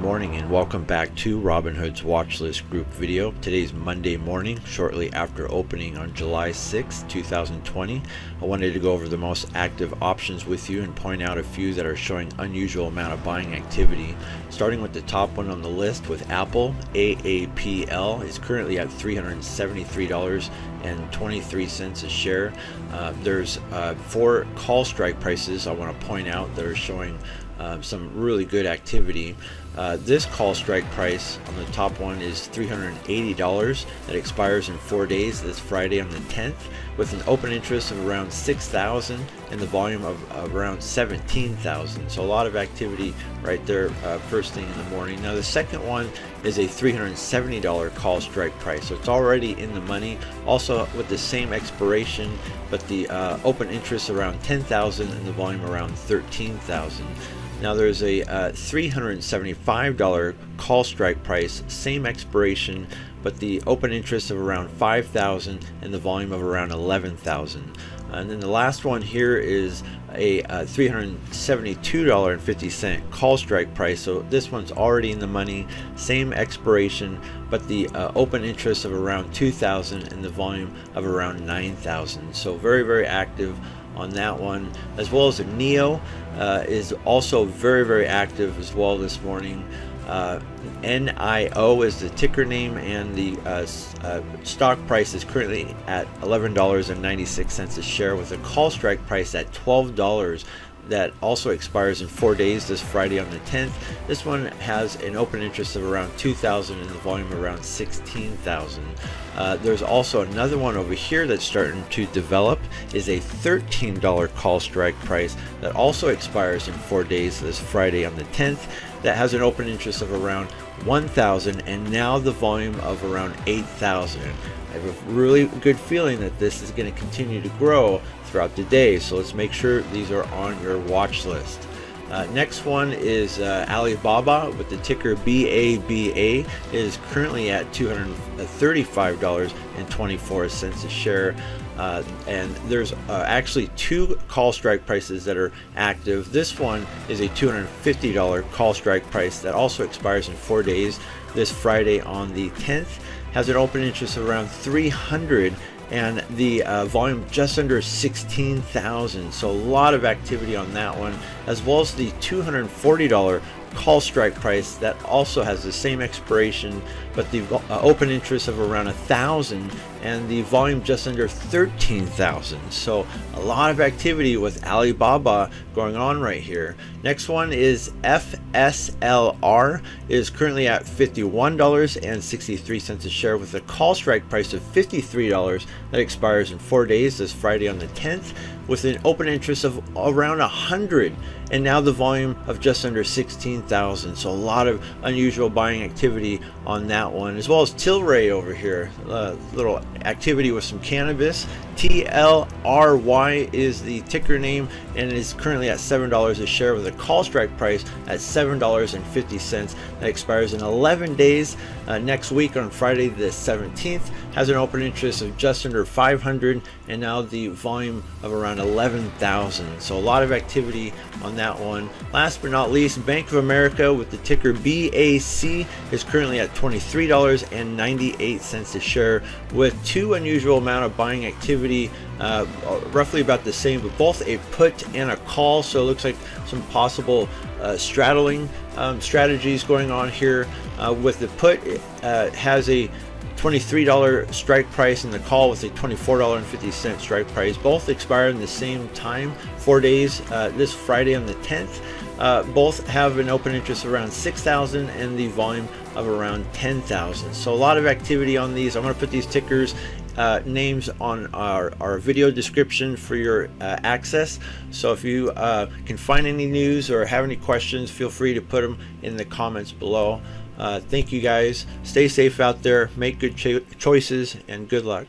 morning and welcome back to Robinhood's Watchlist group video. Today's Monday morning, shortly after opening on July 6, 2020. I wanted to go over the most active options with you and point out a few that are showing unusual amount of buying activity. Starting with the top one on the list with Apple, AAPL is currently at $373.23 a share. There's 4 call strike prices I want to point out that are showing some really good activity. This call strike price on the top one is $380 that expires in 4 days, this Friday on the 10th, with an open interest of around 6,000 and the volume of around 17,000. So a lot of activity right there first thing in the morning. Now the second one is a $370 call strike price, so it's already in the money, also with the same expiration, but the open interest around 10,000 and the volume around 13,000. Now there's a $375 call strike price, same expiration, but the open interest of around 5,000 and the volume of around 11,000. And then the last one here is a $372.50 call strike price. So this one's already in the money, same expiration, but the open interest of around 2,000 and the volume of around 9,000. So very, very active on that one, as well as the NIO is also very, very active as well this morning. NIO is the ticker name, and the stock price is currently at $11.96 a share, with a call strike price at $12 that also expires in 4 days, this Friday on the 10th. This one has an open interest of around 2,000 and the volume around 16,000. There's also another one over here that's starting to develop, is a $13 call strike price that also expires in 4 days, this Friday on the 10th, that has an open interest of around 1,000 and now the volume of around 8,000. I have a really good feeling that this is going to continue to grow throughout the day, so let's make sure these are on your watch list. Next one is Alibaba with the ticker BABA. It is currently at $235.24 a share. And there's actually 2 call strike prices that are active. This one is a $250 call strike price that also expires in 4 days, this Friday on the 10th, has an open interest of around 300 and the volume just under 16,000. So a lot of activity on that one, as well as the $240 call strike price that also has the same expiration, but the open interest of around 1,000 and the volume just under 13,000. So a lot of activity with Alibaba going on right here. Next one is FSLR. It is currently at $51.63 a share, with a call strike price of $53 that expires in 4 days, this Friday on the 10th, with an open interest of around 100 and now the volume of just under 16,000. So a lot of unusual buying activity on that one, as well as TLRY over here. Little activity with some cannabis. TLRY is the ticker name and is currently at $7 a share, with a call strike price at $7.50 that expires in 11 days, next week on Friday the 17th. Has an open interest of just under 500 and now the volume of around 11,000. So a lot of activity on that one. Last but not least, Bank of America with the ticker BAC is currently at $23.98 a share, with 2 unusual amount of buying activity, roughly about the same, but both a put and a call. So it looks like some possible straddling strategies going on here. With the put, it has a $23 strike price, and the call with a $24.50 strike price. Both expire in the same time, 4 days, this Friday on the 10th. Both have an open interest around 6,000 and the volume of around 10,000. So a lot of activity on these. I'm going to put these tickers names on our video description for your access. So if you can find any news or have any questions, feel free to put them in the comments below. Thank you guys. Stay safe out there, make good choices, and good luck.